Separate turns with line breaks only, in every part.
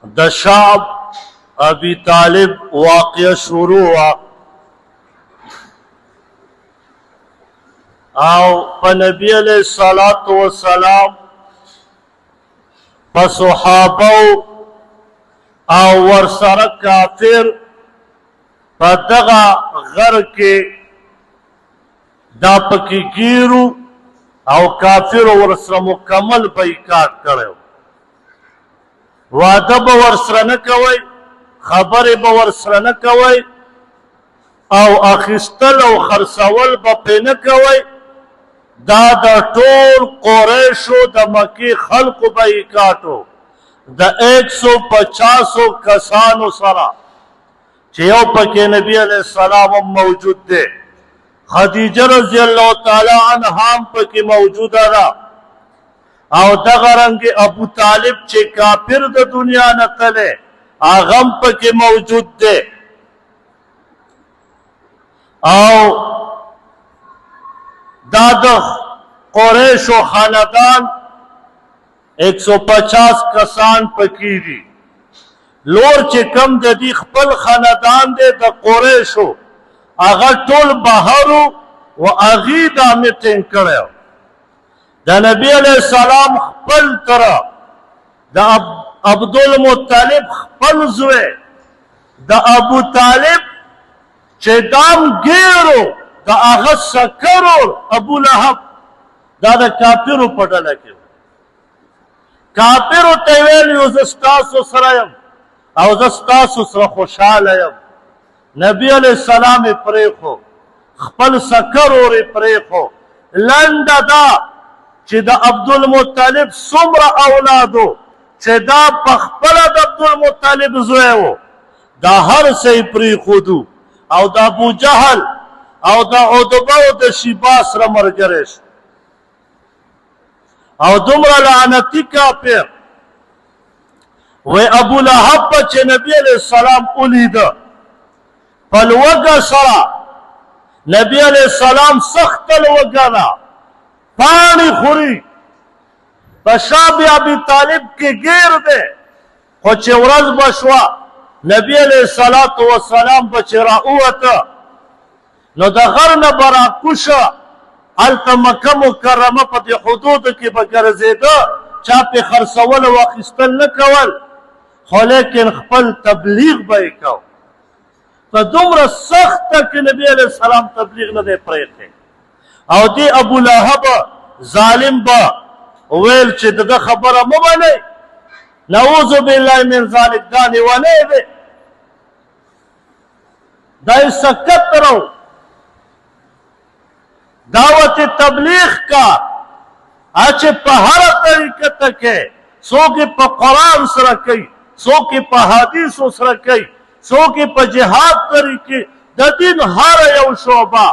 د شعب ابی طالب واقعه شروع او په نبی علیہ الصلوۃ والسلام په صحابه او ورسره کافر په دغه غر کې دا پکې ګیرو او کافر ورسره مکمل بایکاټ کړو وعده به ورسره نه کوي خبرې به ورسره نه کوي او اخیستل او خرڅول به پې نه کوي دا د ټول قریشو د مکې خلقو بایکاټو د 150 کسانو سره چې یو پکې نبی علیہ السلام موجود دی خدیجه رضی الله تعالی عنها پکې موجوده ده او دغه رنګ ابو طالب چې کافر د دنیا نه تله هغه پکې موجود دی او دا د قریشو خاندان 150 کسان پکې دي لور چې کم د دې خپل خاندان دی د قریشو هغه ټول بهرو او هغې دا میټینګ کړی د نبی علیہ السلام خپل تره د عبدالمطلب خپل زوی د ابو طالب چې دام ګیرو د هغه سکرو ابو لهب دا د کافرو په ډله کې کافرو ته ویل یو زه ستاسو سره یم او زه ستاسو سره خوشحاله یم نبی علیہ السلام پریخو خپل سکر اور پریخو لنډه دا چې د عبدالمطلب څومره اولادو چې دا په خپله د عبدالمطلب زوی و دا هر څه یې پرېښودو او د ابو جهل او د عتبه او د شیبا سره ملګری شو او دومره لعنتي کافر وی ابو لهب چې نبی علیہ السلام ولیده په لوږه سره نبی علیہ السلام سخته لوږه ده پاڼې خوري په شاب ابي طالب کې ګیر دی خو چې ورځ به شوه نبی علیہ الصلوۃ والسلام به چې راووته نو د غر نه به راکوشه هلته مکه مکرمه په دې حدودو کې به ګرځېده چا پې خرڅول او اخیستل نه کول خو لیکن خپل تبلیغ به یې کو په دومره سخته کې نبی علیہ السلام تبلیغ نه دی پرېښی او دې ابو لهب ظالم به ویل چې دغه خبره مه منئ نعوذ بالله من ذلک دا لیونی دی دا یې سکت رو دعوت تبلیغ کا چې په هره طریقه ته کې څوک یې په قرآن سره کوي څوک یې په حدیثو سره کوي څوک یې په جهاد طریقې د دین هر یو شعبه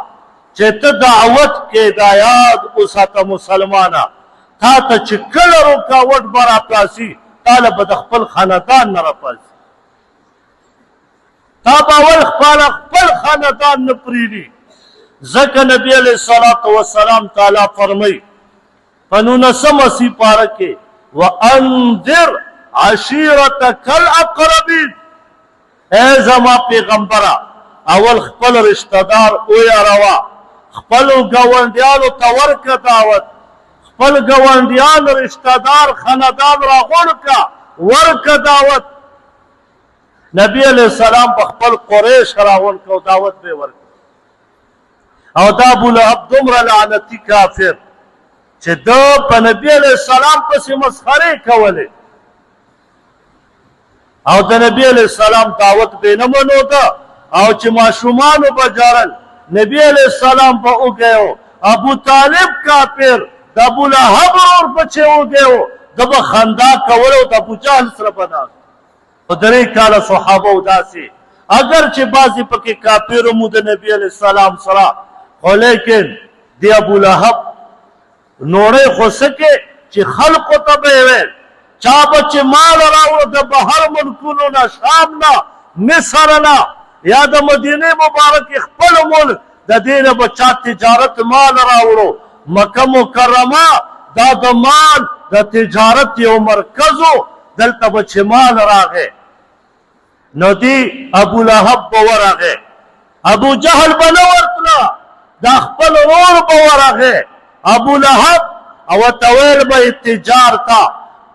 چې ته دعوت کې دا یاد وساته مسلمانه تا ته چې کله رکاوټ به راپاسي تاله به د خپل خاندان نه راپاسي تا به اول خپل خاندان نه پرېږدي ځکه نبی علیہ الصلوۃ والسلام تعالی فرمایي په 19 سپاره کې وانذر عشیرتک الاقربین اے زما پیغمبره اول خپل رشتہ دار ویاروا خپل ګاونډیانو ته ورکه دعوت خپل ګاونډیان رشتہ دار خاندان راغونډ کا ورکه دعوت نبی علیہ السلام په خپل قریش راغونډ کو دعوت به ورکه او دا ابو لهب دومره لعنتي کافر چې دا په نبی علیہ السلام پسې مسخرې کولې او د نبی علیہ السلام دعوت به نه منوده او چې ماشومانو به جارل نبی علیہ السلام به وګیو ابو طالب کافر د ابو لهب ورور بچی وګیو د به خندا کول او د ابو جهل سره به ناست په 3 کاله صحابه وداسې اگر چې بعضې پکې کافر مو د نبی علیہ السلام سره خو لیکن د ابو لهب نوړی خو څه کې چې خلقو ته به یې ویل چا به چې مال راوړو د بهر ملکونو نه شام نه مصر نه یا د مدینې مبارکې خپل ملک د دې نه به چا تجارت مال راوړو مکه مکرمه دا د مال د تجارت یو مرکز و دلته به چې مال راغی نو دی ابو لهب به ورغی ابو جهل به نه ورتله دا خپل ورور به ورغی ابو لهب او ورته ویل به اتجار ته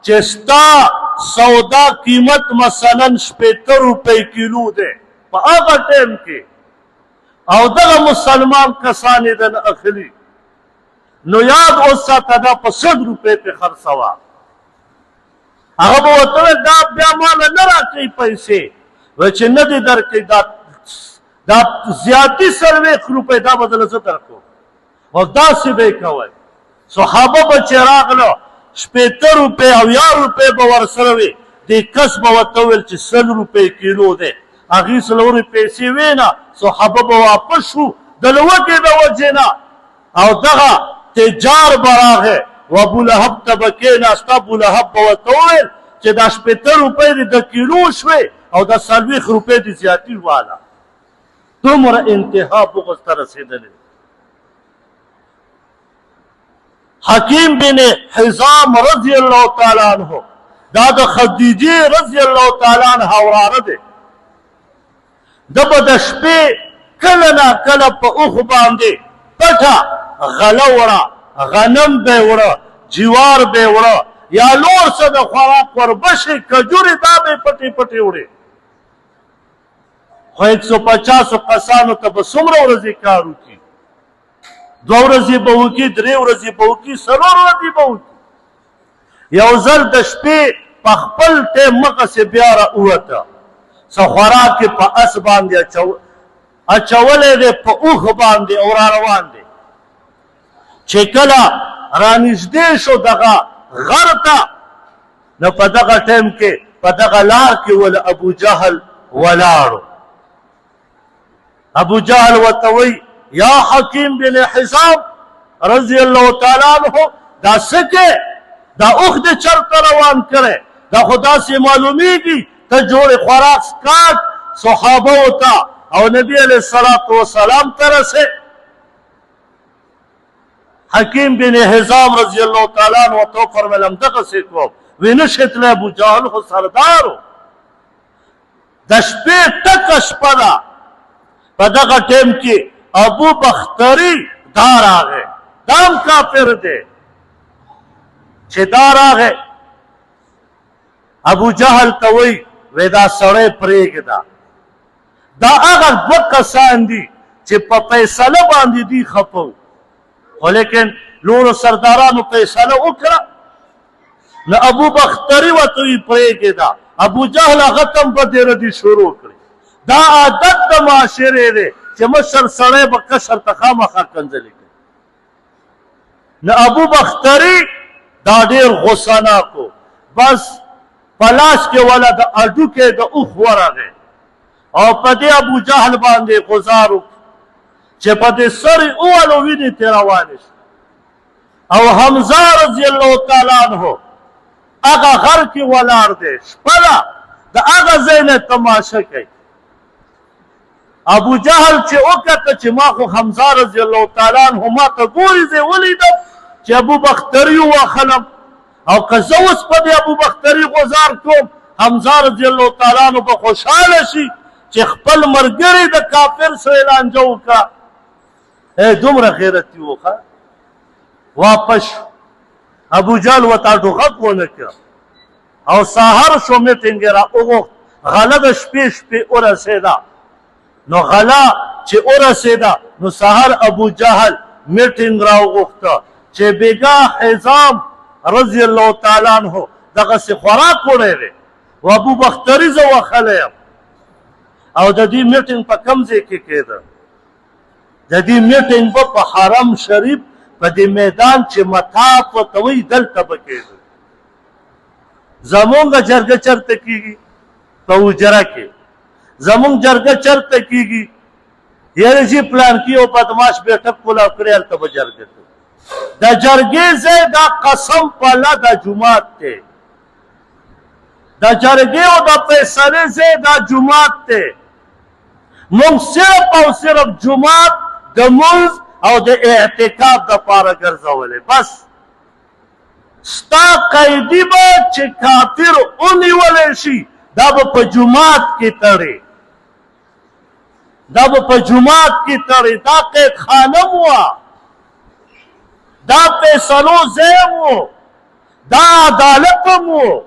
چې ستا سودا قیمت مثلا 80 روپۍ کیلو دی په هغه ټیم کې او دغه مسلمان کسان یې دنه اخلي نو یاد اوساته دا په 100 روپۍ پې خرڅوه هغه به ورته ویل دا بیا ماله نه راکوي پیسې وایي چې نه دې درکوي دا زیاتي 40 روپۍ دا به زه درکوم او داسې به یې کوئ صحابه به چې راغله 80 روپۍ او 80 روپۍ به ورسره وي دې کس به ورته وویل چې 100 روپۍ کیلو دی هغې څلورې پیسې وې نه صحابه به واپس شو د لوږې د وجې نه او دغه تجار به راغی و ابو لهب ته به کېناست ابو لهب به ورته وویل چې دا 80 روپۍ دې د کیلو شوې او دا 40 روپۍ دې زیاتي واله دومره انتها بغض ته رسېدلی حکیم بن حزام رضی الله تعالی عنہ دا د خدیجې رضی الله تعالی عنها وراره دی ده به د شپې کله نا کله په اوښ باندې پټه غله وړه غنم به یې وړه جوار به یې وړه یا نور څه د خوراک وربشې کجورې دا به یې پټې پټې وړې خو 150 کسانو ته به څومره ورځې کار وکړي 2 ورځې به وکړي 3 ورځې به وکړي 4 ورځې به وکړي یو ځل د شپې په خپل ټیم مغسې بیا راووته څه خوراک یې په اس باندې اچولی دی په اوښ باندې او را روان دی چې کله رانږدې شو دغه غر ته نو په دغه ټیم کې په دغه لار کې ول ابو جهل ولاړو ابو جهل ورته وی یا حکیم بن حزام رضی الله تعالی عنہ دا څه کې دا اوښ دې چرته روان کړی دا خو داسې معلومیږي ته جوړې خوراک سکاټ صحابو ته او نبی علیه الصلاة والسلام ته رسې حکیم بن حزام رضی الله تعالی عنہ ورته وفرمیل همدغسې کوم وی نشې تللی ابو جهل خو سردار و د شپې ټکه شپه ده په دغه ټیم کې ابو بختري دا راغی دا هم کافر دی چې دا راغی ابو جهل ته وی وی دا سړی پرېږده دا هغه 2 کسان دي چې په فیصله باندې دي خفه خو لیکن نورو سردارانو فیصله وکړه نو ابو بختري ورته وی پرېږده ابو جهل هغه ته هم په دې ردي شروع کړي دا عادت د معاشرې دی چې مشر سړی به کشر ته خامخا کنځلې کوي نو ابو بختري دا ډېر غصه ناک و بس په لاس کې وله د اډوکې د اوښ ورغی او په دې ابو جهل باندې غزار وکړي چې په دې سر یې وولو وینې ترې روانې شوې او حمزه رضی الله تعالی عنہ هغه غر کې ولاړ دی شپه ده د هغه ځای نه تماشه کوي ابو جهل چې وکته چې ما خو حمزه رضی الله تعالی عنہ ما ته ګوري زه ولیدم چې ابو بختري ووهلم او که زه اوس په دې ابو بختري غزار کوم حمزه رضی الله تعالی عنہ به خوشحاله شي چې خپل ملګري د کافر سره لانجه وکړه دومره غیرتي وکړه واپس ابو جهل ورته ټوغک ونه کړه او سهار شو میټینګ یې را وغوښت غله د شپې شپې ورسېده نو غلا چې ورسېده نو سهار ابو جهل میټینګ را وغوښته چې بیګا حزام رضی الله تعالی عنہ دغسې خوراک وړی دی و ابو بختري زه وښلی یم او د دې میټینګ په کوم ځای کې کېده د دې میټینګ به په حرم شریف په دې میدان چې مطاف ورته وایي دلته به کېده زمونږ جرګه چېرته کېږي په حجره کې زمونږ جرګه چېرته کېږي یعنې چې پلانکي یو بدماش بیټک کولاو کړی هلته به جرګه کوي د جرګې ځای دا قسم په الله دا جومات دی د جرګې او د فیصلې ځای دا جومات دی موږ صرف او صرف جومات د مونځ او د اعتکاف دپاره ګرځولی بس ستا قیدی به چې کافر ونیولی شي دا به په جومات کې تړې دا به په جومات کې تړې دا قید خانه وه دا فیصلو ځای و دا عدالت هم و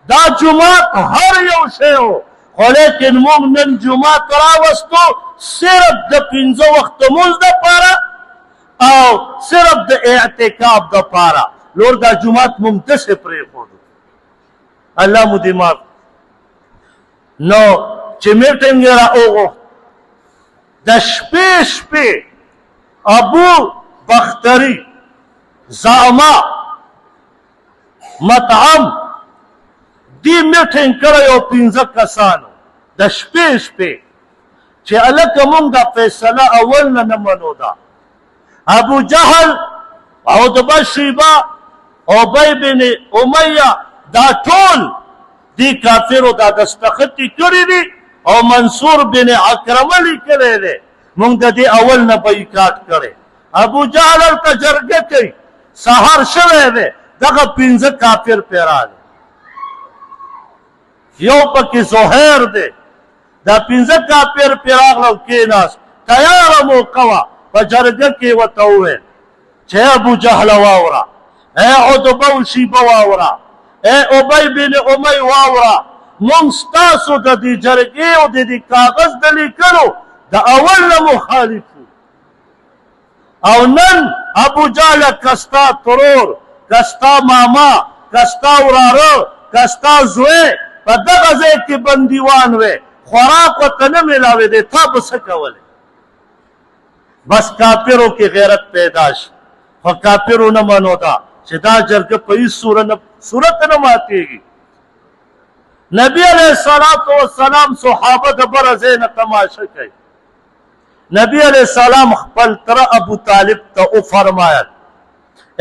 دا جومات هر یو شی و خو لیکن موږ نن جومات راوستو صرف د 5 وخت لمونځ دپاره او صرف د اعتکاف دپاره لور دا جومات موږ داسې پرېښودو الله مو دې معاف نو چې میټنګ یې راوغوښت د شپې ابو بختري زعما مطعم دی میټنګ کړی او 15 کسانو د شپې چې هلکه مونږ دا فیصله اول نه منو دا ابو جهل عتبه شیبه ابی بن امیه دا ټول دی کافرو دا دستخطي کړي دي او منصور بن عکرمه لیکلی دی مونږ د دې اول نه بایکاټ کړی ابو جهل هلته جرګه کوي سهار شوی دی دغه 15 کافر پې راغلي یو پکې زهیر دی دا 15 کافر پې راغله او کېناست تیاره موقع وه په جرګه کې ورته وویل چې ابو جهل واوره ای عتبه و شیبه واوره ای ابی بن امی واوره مونږ ستاسو د دې جرګې او د دې کاغذ د لیکلو د اول نه مخالف او نن ابو جهل کستا ترور کستا ماما کستا وراره کستا زوی په دغه ځای کې بندیوان وی خوراک ورته نه میلاوی دی تا به څه کولی بس کافرو کې غیرت پیدا شي خو کافرو نه منو دا چې دا جرګه په هیڅ صورت نه ماتېږي نبی علیه السلام صحابه د بره ځای نه تماشه کوي نبی علیہ السلام خپل تر ابو طالب ته وفرمایل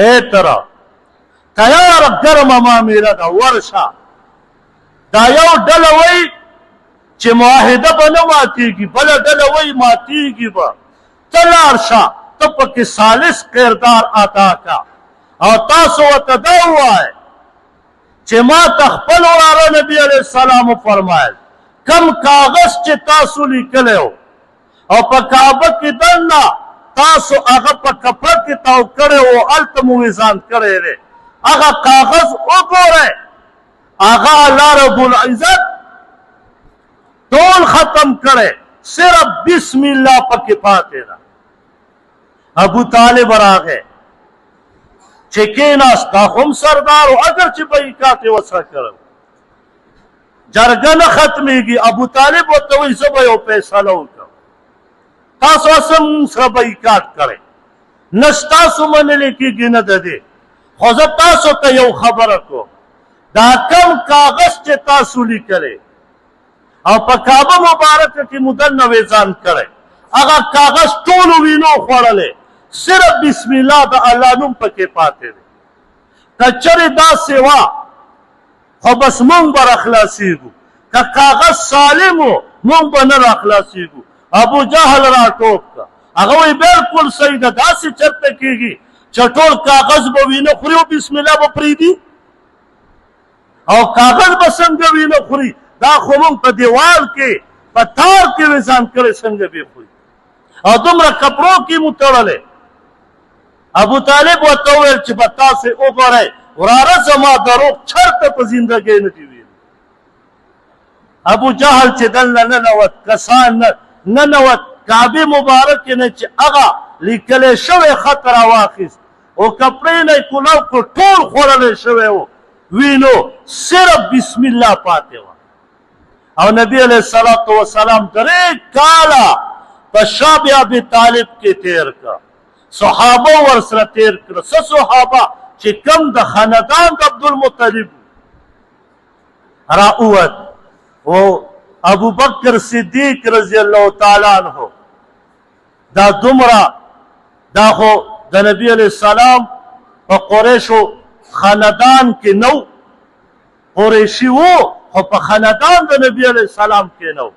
اے تر تیار ګرمه معامله ده ورشه دا یو ډله وایي چې معاهده به نه ماتېږي بله ډله وایي ماتېږي به ته لاړ شه ته پکې ثالث کردار ادا کا او تاسو ورته دا ووایئ چې ما ته خپل وراره نبي علیه السلام وفرمایل کم کاغذ چې تاسو لیکلی و او په کعبه کې دننه تاسو هغه په کپړه کې تاو کړی و هلته مو ویزان کړی دی هغه کاغذ وګورئ هغه الله رب العزت ټول ختم کړی صرف بسم الله پکې پاتې ده ابو طالب راغی چې کېناست دا هم سردار و اگر چې بایکاټ یې ورسره کړی جرګه نه ختمېږي ابو طالب ورته وایي زه به یو فیصله وکړم تاسو اسم سره بایکاټ کړئ نه ستاسو منلی کېږي نه د دې خو زه تاسو ته یو خبره کوم دا کم کاغذ چې تاسو لیکلی او په کعبه مبارکه کې مو دننه ویزان کړی هغه کاغذ ټولو وینو خوړلی صرف بسم الله د الله نوم پکې پاتې دی که چرې داسې وه خو بس مونږ به راخلاصېږو که کاغذ سالم و مونږ به نه راخلاصېږو ابو جهل را ټوپ کا هغه وایي بلکل صحیح ده داسې چېرته کېږي چې ټول کاغذ به وینه خوري او بسم الله به پرېږدي او کاغذ به څنګه وینه خوري دا خو مونږ په دیوال کې په تار کې ویزان کړی څنګه به خوري او دومره کپړو کې مو تړلی ابو طالب ورته وویل چې به تاسې وګورئ وراره زما دروغ چرته په زندګۍ نه دي ویلي ابو جهل چې دلته ننوت کسان ننوت کعبې مبارکې نه چې هغه لیکلی شوی خط راواخیست او کپړې نه یې کولو کړ ټول خوړلی شوی و وینو صرف بسم الله پاتې وه او نبی علیه السلام 3 کاله په شاه ابي طالب کې تیر کړ صحابه ورسره تیر کړ څه صحابه چې کم د خاندان د عبدالمطلب راووت او ابو بکر صدیق رضی الله تعالی عنہ دا دومره دا خو د نبی علیه السلام په قریشو خاندان کې نو قریشي وو خو په خاندان د نبی علیه السلام کې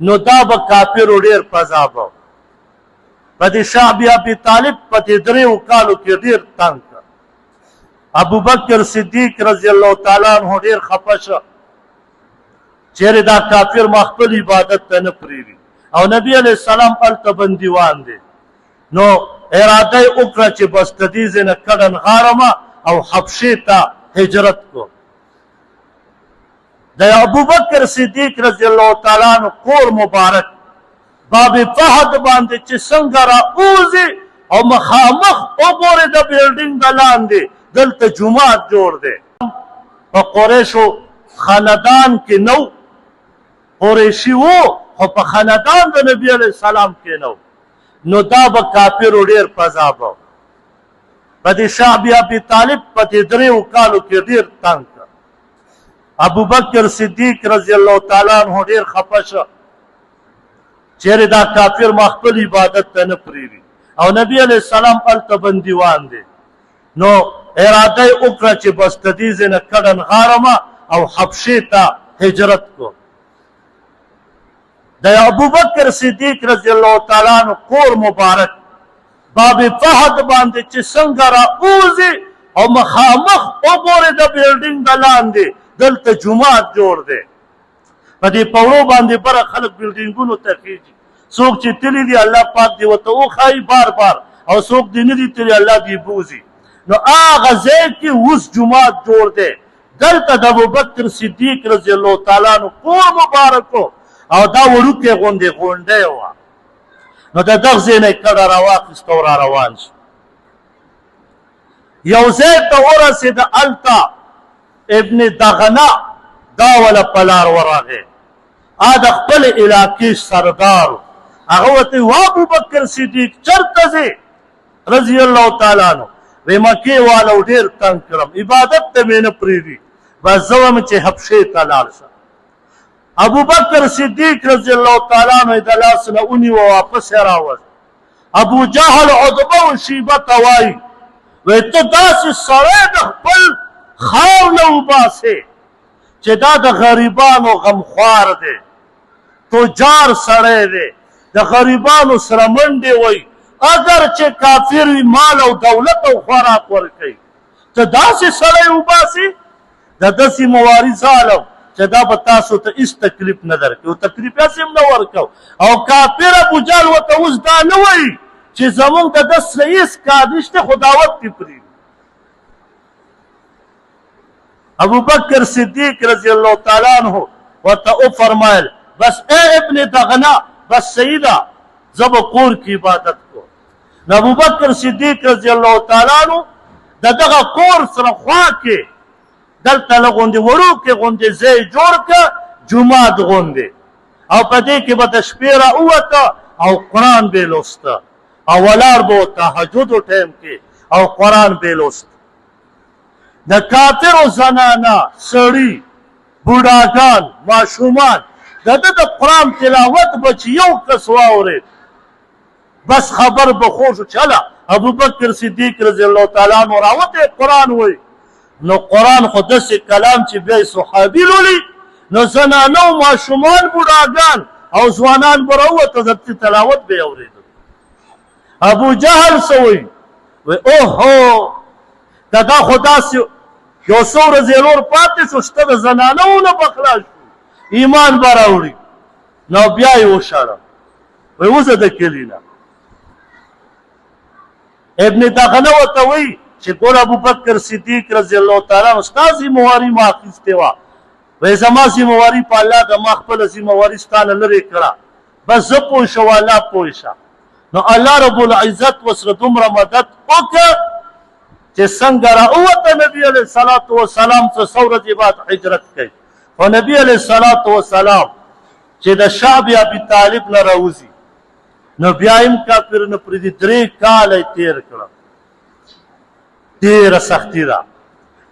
نو دا به کافرو ډېر پذابه په دې شاه ابي طالب په دې 3 کالو کې ډېر تنګ کړ ابو بکر صدیق رضی الله تعالی عنہ ډیر خفه شو چیرې دا کافر ما خپل عبادت ته نه پرېږدي او نبی علیه السلام هلته بندیوان دی نو اراده یې وکړه چې بس د دې ځای نه کډن غاړمه او حبشې ته هجرت کو د ابو بکر صدیق رضی الله تعالی عنہ کور مبارک باب فهد باندې چې څنګه راوځي او مخامخ وګورې د بلډینګ د لاندې دلته جومات جوړ دی په قریشو خاندان کې نو قریشي وو خو په خاندان د نبی علیه السلام کې نو دا به کافرو ډېر پذاب و په دې شاه ابي طالب په دې دریو کالو کې ډېر تنګ کړ ابو بکر صدیق رضی الله تعالی عنہ ډېر خفه شو چیرې دا کافر ما خپل عبادت ته نه پرېږدي او نبی علیه السلام هلته بندیوان دی نو اراده یې وکړه چې بس د دې ځای نه کډن غاړمه او حبشې ته هجرت کو د ابو بکر صدیق رضی الله تعالی عنہ کور مبارک باب فهد باندې چې څنګه راوځي او مخامخ وګورې د بلډینګ د لاندې دلته جومات جوړ دی په دې پوړو باندې بره خلک بلډینګونو ته خېږي څوک چې تلي دي الله پاک دې ورته وښایي بار بار او څوک دې نه دي تلي الله دې بوځي نو هغه ځای کې اوس جومات جوړ دی دلته د ابوبکر صدیق رضی الله تعالی عنہ کور مبارک و او دا وړوکې غوندې غونډۍ وه نو د دغه ځای نه یې کډه راواخیسته او را روان شو یو ځای ته ورسېده هلته ابن دغنه دا وله په لار ورغی د خپل علاقې سردار هغه ورته و ابوبکر صدیق چېرته ځې رضی الله تعالی عنہ وی مکې والو ډېر تنګ کړم عبادت ته مې نه پرېږدي بس زه وایم چې حبشې ته لاړ شم ابوبکر صدیق رضی الله تعالی عنہ یې د لاس نه ونیوه واپس یې راوست ابو جهل عتبه و شیبه ته وایي وی ته داسې سړی د خپل خاور نه وباسې چې دا د غریبانو غمخوار دی تجار سړی دی د غریبانو سره منډې وایي اگر چې کافر وي مال او دولت او خوراک ورکوي ته داسې سړی وباسې د داسې مواري ظالم چې دا به تاسو ته هېڅ تکلیف نه درکوي تکلیف هسې هم نه ورکو او کافر ابوجهل ورته اوس دا نه وایي چې زمونږ د ده سره هېڅ کار نشته خو دعوت دې پرېږدي ابوبکر صدیق رضی الله تعالی عنہ ورته وفرمایل بس اے ابن دغنه بس صحیح ده زه به کور کې عبادت کوم نو ابوبکر صدیق رضی الله تعالی عنہ د دغه کور سره خوا کې دلته له غوندې وړوکې غوندې ځای جوړ کړه جومات غوندې او په دې کې به د شپې راووته او قرآن به یې لوسته او ولاړ به و تهجدو ټایم کې او قرآن به یې لوسته د کافرو زنانه سړي بوډاګان ماشومان د ده د قرآن تلاوت به چې یو کس واورېد بس خبر به خوږ شو چې هله ابوبکر صدیق رضی الله تعالی عنہ راوتی قرآن وایي نو قرآن خو داسې کلام چې بیا یې صحابي لولي نو زنانه او ماشومان بوډاګان او ځوانان به راووته د تلاوت به یې اورېده ابوجهل څه وایي وایي اوهو د دا خو داسې یو څو ورځې نور پاتې شو شته د زنانو نه به خلاص شو ایمان به راوړي نو بیا یې وشړه وایي وځه د کلي نه ابن دغنه ورته وایي چې ګوره ابوبکر صدیق رضی الله تعالی عنہ ستا ذمواري ما اخیستې وه وایي زما ذمواري په الله ده ما خپله ذمواري ستا نه لرې کړه بس زه پوه شه او الله پوه شه نو الله رب العزت ورسره دومره مدد وکړه چې څنګه راووته نبي علیه الصلاة وسلام څه څو ورځې بعد هجرت کوي خو نبي علیه الصلاة وسلام چې د شعب ابي طالب نه راوځي نو بیا هم کافر نه پرېږدي 3 کاله یې تېر کړه ډېره سختي ده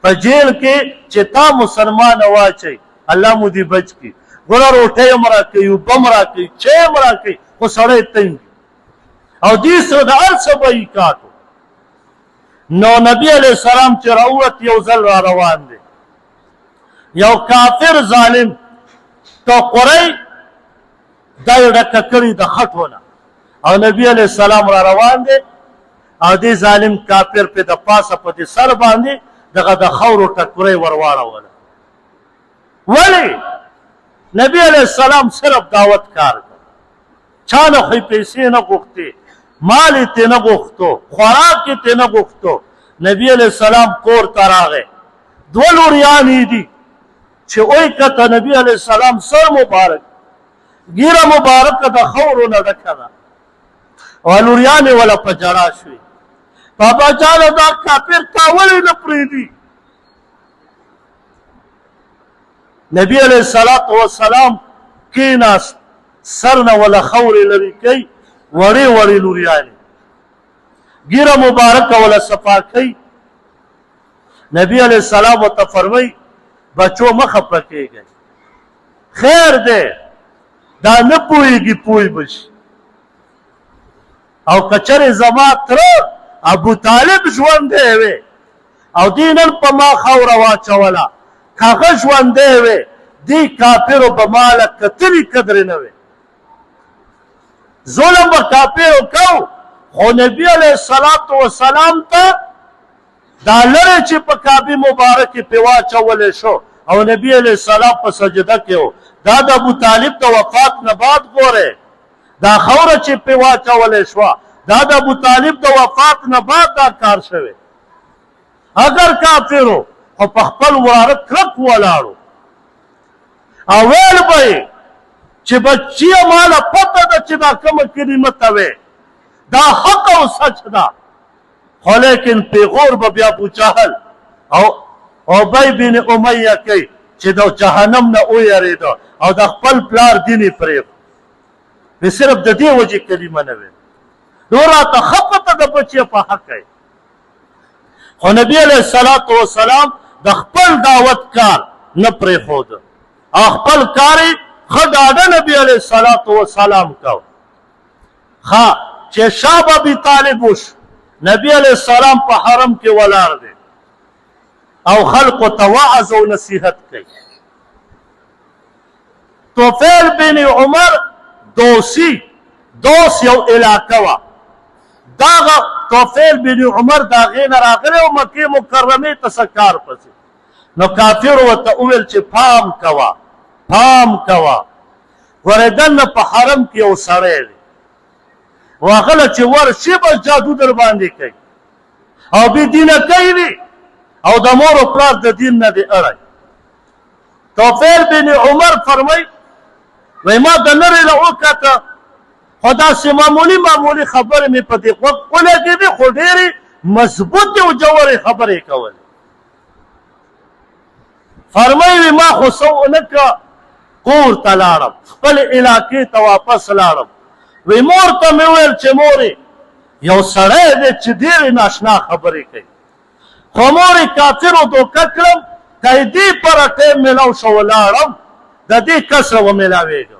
په جیل کې چې تا مسلمانه واچوي الله مو دې بچ کړي ګوره روټۍ هم راکوي اوبه هم راکوي چای هم راکوي خو سړی تنګ او دې سره د هر څه بایکاټ نو نبی علیه السلام چې راووت یو ځل را روان دی یو کافر ظالم ټوقرۍ دا یې ډکه کړې د خټونه او نبی علیه السلام را روان دی او دې ظالم کافر په د پاسه په دې سر باندې دغه د خاورو ټکوری ور واړوله. ولې نبي علیه السلام صرف دعوت کار کړ، چا نه خو پیسې نه غوښتې، مال یې ترې نه غوښتو، خوراک یې ترې نه غوښتو. نبي علیه السلام کور ته راغی، دوه لوریان یې دي چې وایي کته نبي علیه السلام سر مبارک ګیره مبارکه د خاورو نه ډکه ده، او لوریانې وله په ژړا شوې. بابا جانه دا کافر تا ولې نه پرېږدي؟ نبی علیه السلام کېناست، سر نه وله خاورې لرې کوي، وړې وړې لوریانې ګیره مبارکه وله صفا کوي. نبی علیه السلام ورته فرمایي بچو مه خفه کېږئ، خیر دی دا نه پوهېږي پوه به شي. او که چېرې زما تره ابو طالب ژوندی وی او دې نن په ما خاوره واچوله، که هغه ژوندی وی دې کافرو به ماله کتلي قدرې نه وی. ظلم به کافرو کوو، خو نبي علیه السلام ته دا لرې چې په کعبې مبارکې پې واچولی شو او نبي علیه السلام په سجده کې و. دا د ابو طالب د وفات نه بعد ګورئ دا خاوره چې پې واچولی شوه دا د ابو طالب د وفات نه بعد دا کار شوی. اگر کافرو خو په خپل وراره کلک ولاړو او ویل به یې چې بچیه ماله پته ده چې دا کومه کلمه ته وې دا حق او سچ ده. خو لیکن پیغور به بیا ابوجهل او ابی بن امیه کوي چې د جهنم نه ویرېده او د خپل پلار دین یې پرېښود. وی صرف د دې وجې کلمه نه وې، نو راته ښه پته د بچیه په حق یې. خو نبي علیه السلام د خپل دعوت کار نه پرېښوده او خپل کار یې ښه ډاډه نبي علیه السلام کو. ښه چې شاه ابي طالب وشو، نبي علیه السلام په حرم کې ولاړ دی او خلقو ته وعظ او نصیحت کوي. طفیل بن عمر دوس یو علاقه وه، دغه طفیل بن عمر د هغې نه راغلی او مکې مکرمې ته څه کار پسې. نو کافرو ورته وویل چې پام کوه ګورې دننه په حرم کې یو سړی دی او هغه له چې ورشي بس جادو در باندې کوي او بې دینه کوي وي او د مور و پلار د دین نه دی اړی. طفیل بن عمر فرمایي وایي ما د لرې نه وکته خو داسې معمولي خبرې مې په دې غوږ ولګېدې خو ډېرې مضبوطې او جوړې خبرې کولې. فرمایي وي ما خو څه ونه کړه کور ته لاړم، خپل علاقې ته واپس لاړم. وی مور ته مې ویل چې مورې یو سړی دی چې ډېرې ناشنا خبرې کوي، خو مورې کافرو دوکه کړم که یې دې پره ټیم میلاو شو ولاړم د دې کس سره ومیلاوېږم.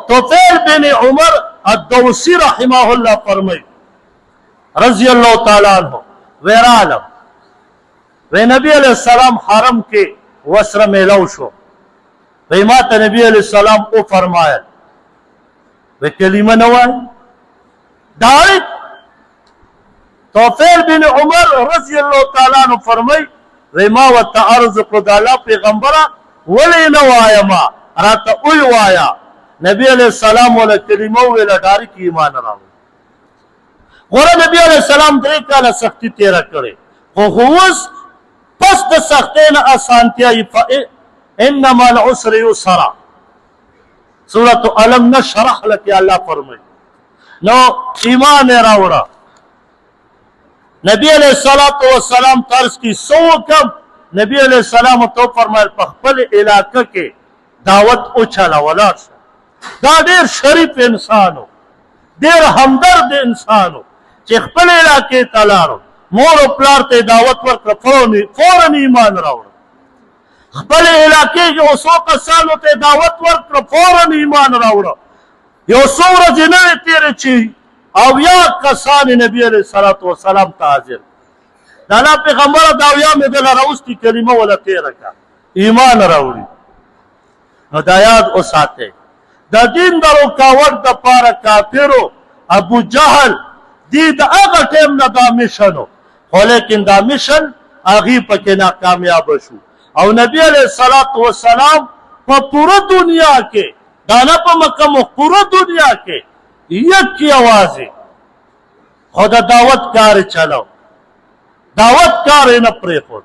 طفیل بن عمر الدوسی رحمه الله فرمایي رضی الله تعالی عنه وی رالم وی نبی علیه السلام حرم کې وسره میلاو شو. وی ما ته نبی علیه السلام او فرمایل وی کلمه نه وایي ډایرکټ. طفیل بن عمر رضی الله تعالی عنه فرمایي وی ما ورته عرض کړو د الله پیغمبره ولې نه وایمه راته وی وایه. نبی علیه السلام وله کلمه وویله ډایرکټ ایمان راوړ. غوره نبی علیه السلام 3 کاله سختي تېره کړې خو اوس پس د سختۍ نه اسانتیا انما العسر یسرا سورة علم نشرح لك الله فرمایي. نو ایمان یې راوړه. نبی علیه السلام طرز کې څه وکړم؟ نبی علیه السلام ته وفرمایل په خپل علاقه کې دعوت وچله ولاړ شه. دا ډېر شریف انسان و، ډېر همدرد انسان و چې خپل علاقې ته لاړو، مور او پلار ته دعوت ورکړه، فوراً ایمان راوړه. خپل علاقې کې یو څو کسانو ته دعوت ورکړه، فوراً ایمان راوړه. یو څو ورځې نه وې تېرې چې 80 کسان نبي علیه السلام ته حاضر. د الله پیغمبره د 80 مې دله راوستي کلمه وله تېره کړه، ایمان راوړي. نو دا یاد وساتئ د دین د رکاوټ دپاره کافرو ابوجهل دې د هغه ټیم نه دا میشن و، خو لیکن دا مشن هغې پکې ناکامیابه شو او نبی علیه الصلاة والسلام په پوره دنیا کې دا نه په مکه پوره دنیا کې یک یوازې خو د دعوت کار یې چلو دعوت کار یې نه پرېښود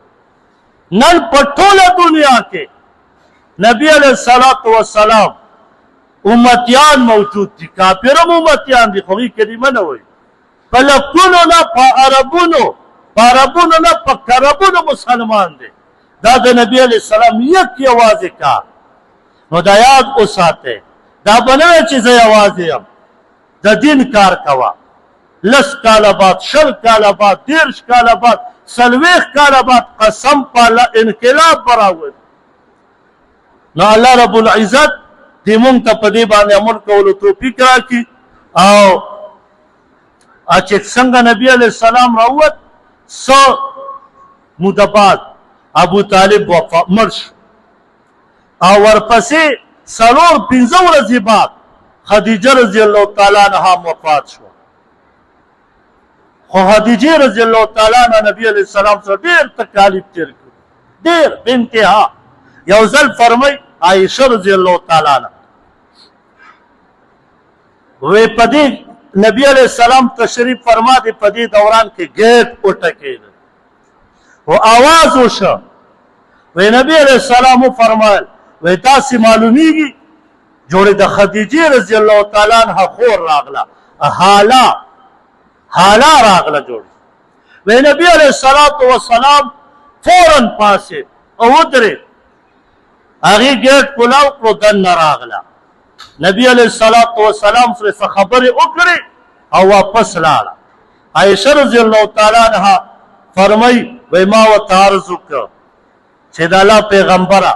نن په ټوله دنیا کې نبی علیه الصلاة والسلام امتیان موجود دي کافر هم امتیان دي خو هغوی کلمه نه وایي په لکونو نه په عربونو نه په کربونو مسلمان دی دا د نبی علیه السلام یک یوازې کار نو دا یاد وساتئ دا به نه وایي چې زه یوازې یم د دین کار کوه لس کاله بعد 20 کاله بعد 30 کاله بعد 40 کاله بعد قسم په الله انقلاب به راولي نو الله رب العزت دې مونږ ته په دې باندې عمل کولو توفیق راکړي او چې څنګه نبی علیه السلام راووت څه موده بعد ابو طالب مړ شو او ورپسې 4-5 ورځې بعد خدیجه رضی الله تعالی عنها وفات شوه خو خدیجه رضی الله تعالی عنها نبی علیه السلام سره ډېر تکالیف تېر کړي ډېر بې انتها یو ځل فرمایي عایشه رضی الله تعالی عنها وی په دې نبی علیه السلام تشریف فرما دی په دې دوران کې ګیټ وټکېد او آواز وشو وی نبی علیه السلام وفرمایل وی تاسې معلومیږي جوړې د خدیجې رضی الله تعالی عنها خور راغله حالا راغله جوړې وی نبی علیه الصلاة والسلام فوراً پاسې او ودرېد هغې ګیټ کلاو کړو دننه راغله نبی علیه الصلاة والسلام سره څه خبرې وکړې او واپس لاړه عایشه رضی الله تعالی عنها فرمایي وی ما ورته عرض وکړه چې د الله پیغمبره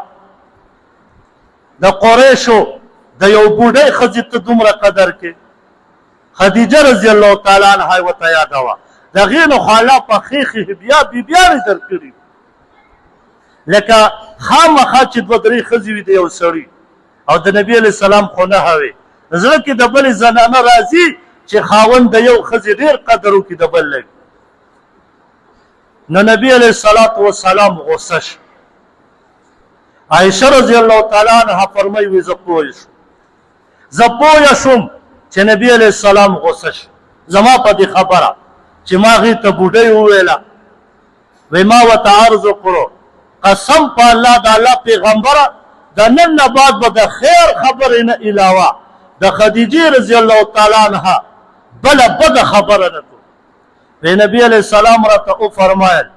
د قریشو د یو بوډۍ ښځې ته دومره قدر کې خدیجه رضی الله تعالی عنها یې ورته یادوه د هغې نه خو الله په ښې بیا بیبیانې درکړي لکه خامخا چې 2-3 ښځې وي د یو سړي او د نبی علیه السلام خو نه وي زړه کې د بلې زنانه راځي چې خاوند د یو ښځې ډېر قدر وکړي د بل لږ نو نبی علیه الصلاة والسلام غصه شو عایشه رضی الله تعالی عنها فرمایي وی زه پوه شوم چې نبی علیه السلام غصه شو زما په دې خبره چې ما هغې ته بوډۍ وویله وی ما ورته عرض وکړو قسم په الله د الله پیغمبره د نن نه بعد به د خیر خبرې نه علاوه د خدیجې رضی الله تعالی عنها بله بده خبره نه کوم وی نبی علیه السلام راته وفرمایل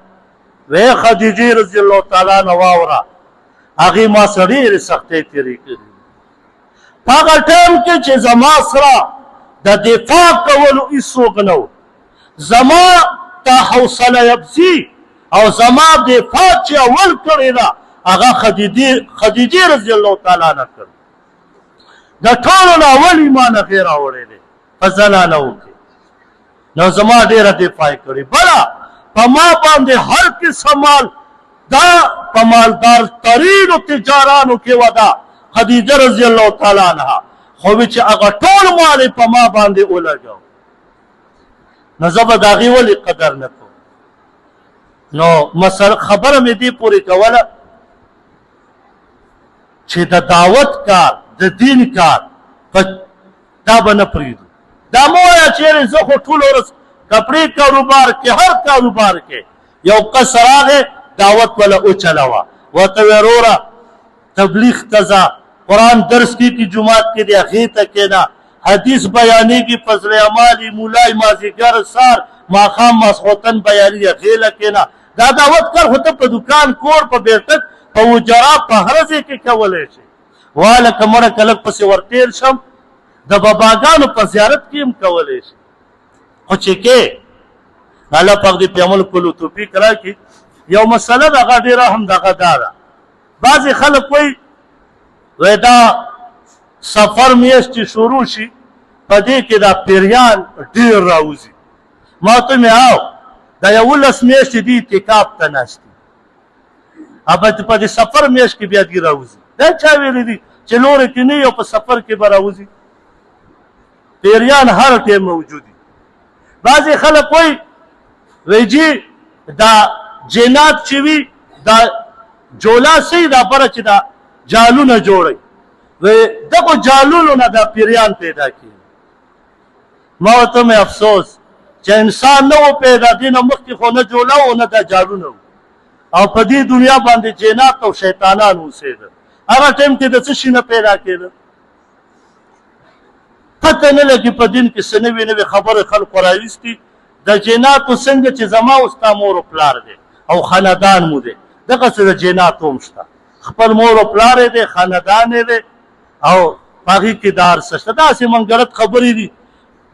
وی خدیجې رضی الله تعالی عنها واوره هغې ما سره ډېرې سختۍ تېرې کړي په هغه ټایم کې چې زما سره د دفاع کولو هېڅوک نه و زما ته حوصله افزي او زما دفاع چې اول کړې ده هغه خدیجې رضی الله تعالی عنها کړ د ټولو نه اول ایمان هغې راوړی دی په زنانو کې نو زما ډېره دفاع یې کړې بله په ما باندې هر قسم مال دا په مالدار ترینو تجارانو کې وه خدیجه رضی الله تعالی عنها خو وی چې هغه ټول مال یې په ما باندې ولګاو نو زه به د هغې ولې قدر نه کوم نو خبره مې دې پورې کوله چې د دعوت کار د دین کار دا به نه پرېږدو دا مه وایه چېرې زه خو ټوله ورځ کپړې کاروبار کې هر کاروبار کې یو کس راغی دعوت وله وچلوه ورته ویې وروره تبلیغ ته ځه قرآن درس کېږي جومات کې دی هغې ته کښېنه حدیث بیانېږي فضل اعمال مولای مازدیګر سار ماښام ماسخوتن بیانېږي هغې له کښېنه دا دعوت کار خو ته په دوکان کور په بیټک په وجرا په هر ځای کې کولی شي واله که مړه که لږ پسې ورتېر شم د باباګانو په زیارت کې هم کولی شي خو چې کې الله پاک دې پې عمل کولو توفیق راکړي یو مسله ده هغه ډېره هم دغه دا ده بعضې خلک وایي دا سفر میاشتې شروع شي په دې کې دا پیریان ډېر راوځي ما ورته مې او دا 11 میاشتې دي اعتکاف ته ناست دي په دې سفر میاشت کې بیا دې راوځي دا چا ویلی دي چې لورې کې نه یو په سفر کې به راوځي پیریان هر ټیم موجود دي بعضې خلک وایي جی دا جنات چې وي دا جولا سي دا بره چې دا جالونه جوړي دغه جالونو نه دا پیریان پیدا کړي ما ورته مې افسوس چې انسان نه و پیدا دي نه مخکې خو نه جولا و نه دا جالونه او په دې دنیا باندې جنات او شیطانان اوسېده هغه ټایم کې د څه شي نه پیدا کېده پته نه لګي په دین کې څه نوې نوې خبرې خلکو راویستي د جناتو څنګه چې زما او ستا مور او پلار دی او خاندان مو دی دغسې د جناتو هم شته خپل مور او پلار یې دی خاندان یې دی او په هغې کې دا هر څه شته داسې منګړت خبرې دي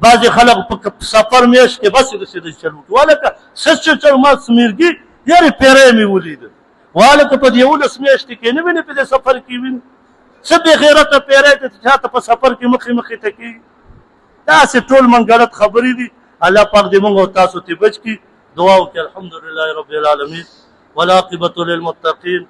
بعضې خلک په سفر میاشت کې بس داسې د چل وکړي والکه څه چل ما سمیرګي یارې پیری مې ولیده والکه په دې 11 میاشتې کې نه وینې په دې سفر کې وینې څه بې غیرته پیری دی چې چاته په سفر کې مخې مخې ته کېږي داسې ټول منګړت خبرې دي الله پاک دې موږ او تاسو ته بچ کړي دعا وکړي الحمدلله رب العالمین والعاقبة للمتقین